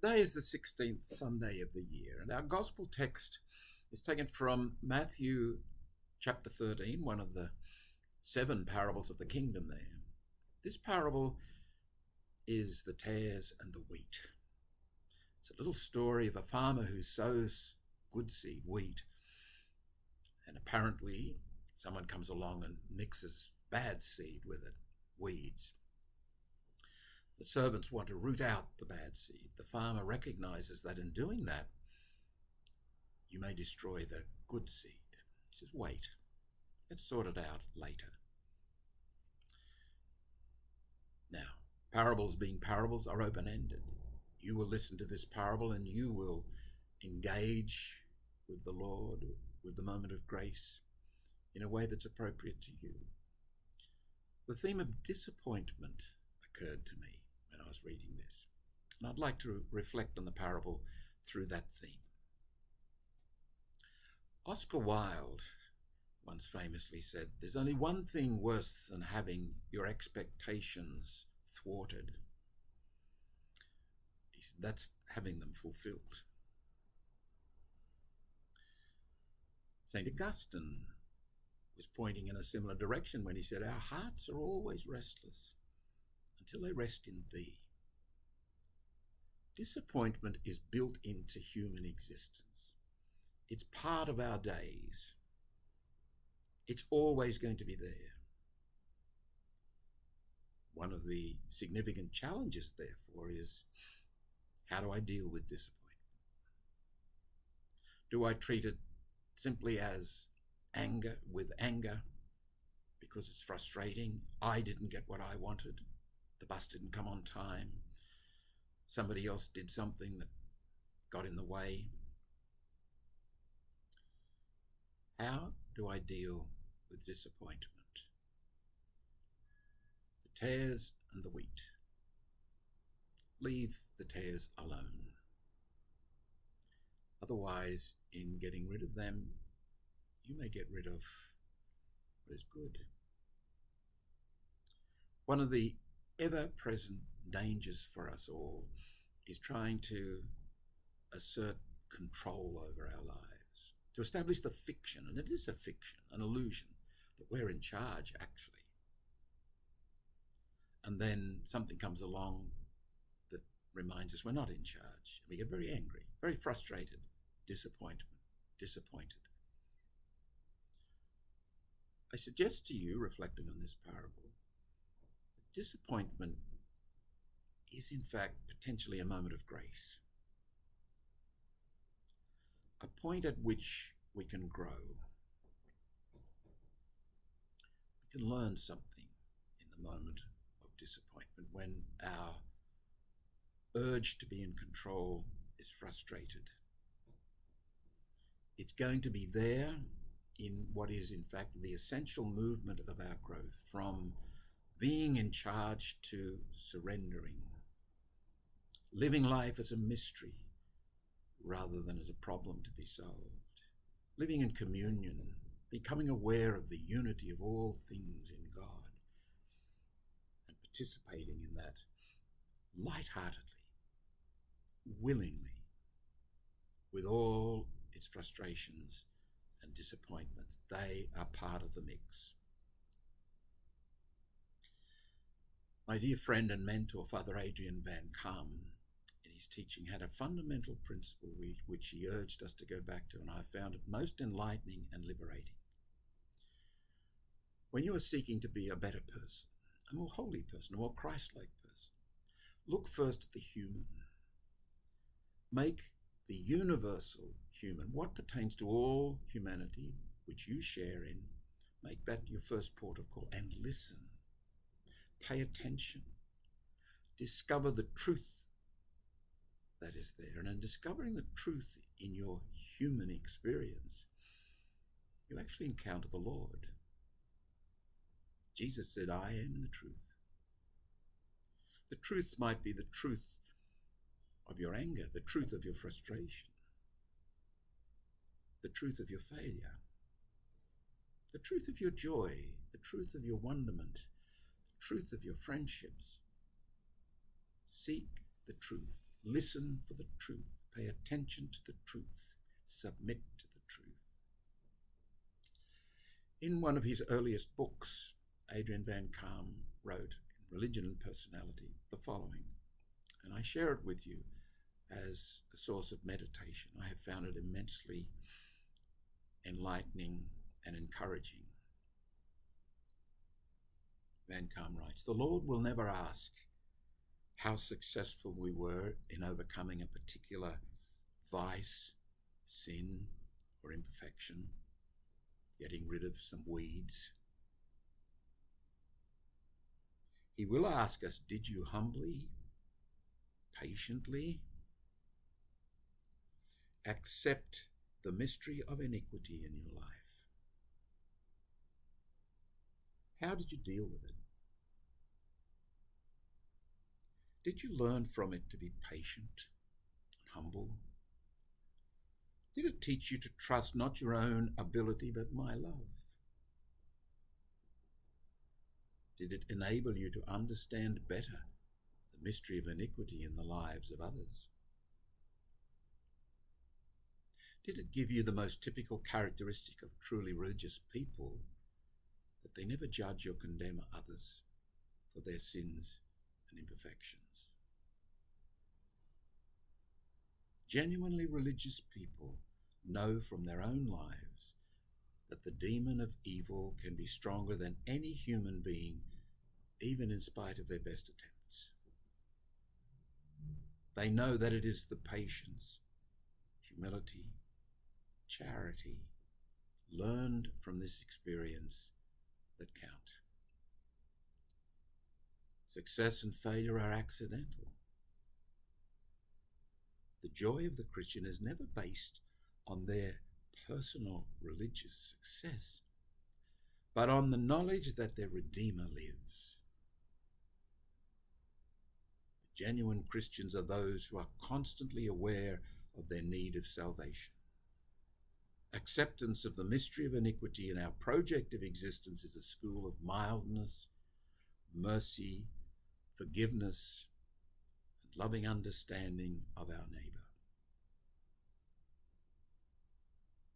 Today is the 16th Sunday of the year, and our gospel text is taken from Matthew chapter 13, one of the 7 parables of the kingdom there. This parable is the tares and the wheat. It's a little story of a farmer who sows good seed, wheat, and apparently someone comes along and mixes bad seed with it, weeds. The servants want to root out the bad seed. The farmer recognizes that in doing that, you may destroy the good seed. He says, wait, let's sort it out later. Now, parables being parables are open-ended. You will listen to this parable and you will engage with the Lord, with the moment of grace, in a way that's appropriate to you. The theme of disappointment occurred to me when I was reading this, and I'd like to reflect on the parable through that theme. Oscar Wilde once famously said, "There's only one thing worse than having your expectations thwarted. That's having them fulfilled." St. Augustine was pointing in a similar direction when he said, "Our hearts are always restless until they rest in thee." Disappointment is built into human existence. It's part of our days. It's always going to be there. One of the significant challenges, therefore, is how do I deal with disappointment? Do I treat it simply as anger because it's frustrating? I didn't get what I wanted. The bus didn't come on time. Somebody else did something that got in the way. How do I deal with disappointment? The tares and the wheat. Leave the tares alone. Otherwise, in getting rid of them, you may get rid of what is good. One of the ever-present dangers for us all is trying to assert control over our lives, to establish the fiction, and it is a fiction, an illusion, that we're in charge, actually. And then something comes along that reminds us we're not in charge, and we get very angry, very frustrated, disappointed. I suggest to you, reflecting on this parable, that disappointment is in fact potentially a moment of grace, a point at which we can grow. We can learn something in the moment of disappointment when our urge to be in control is frustrated. It's going to be there in what is in fact the essential movement of our growth, from being in charge to surrendering, living life as a mystery rather than as a problem to be solved, living in communion, becoming aware of the unity of all things in God, and participating in that lightheartedly, willingly, with all its frustrations and disappointments. They are part of the mix. My dear friend and mentor, Father Adrian Van Kam, in his teaching, had a fundamental principle which he urged us to go back to, and I found it most enlightening and liberating. When you are seeking to be a better person, a more holy person, a more Christ-like person, look first at the human. Make the universal human, what pertains to all humanity, which you share in, make that your first port of call, and listen. Pay attention. Discover the truth that is there. And in discovering the truth in your human experience, you actually encounter the Lord. Jesus said, "I am the truth." The truth might be the truth of your anger, the truth of your frustration, the truth of your failure, the truth of your joy, the truth of your wonderment, the truth of your friendships. Seek the truth Listen for the truth. Pay attention to the truth. Submit to the truth. In one of his earliest books, Adrian Van Calm wrote in Religion and Personality the following, and I share it with you as a source of meditation. I have found it immensely enlightening and encouraging. Van Calm writes, "The Lord will never ask how successful we were in overcoming a particular vice, sin, or imperfection, getting rid of some weeds. He will ask us, did you humbly, patiently accept the mystery of iniquity in your life? How did you deal with it? Did you learn from it to be patient and humble? Did it teach you to trust not your own ability but my love? Did it enable you to understand better the mystery of iniquity in the lives of others? Did it give you the most typical characteristic of truly religious people, that they never judge or condemn others for their sins and imperfections? Genuinely religious people know from their own lives that the demon of evil can be stronger than any human being, even in spite of their best attempts. They know that it is the patience, humility, charity learned from this experience that count. Success and failure are accidental. The joy of the Christian is never based on their personal religious success, but on the knowledge that their Redeemer lives. The genuine Christians are those who are constantly aware of their need of salvation. Acceptance of the mystery of iniquity in our project of existence is a school of mildness, mercy, forgiveness, and loving understanding of our neighbour.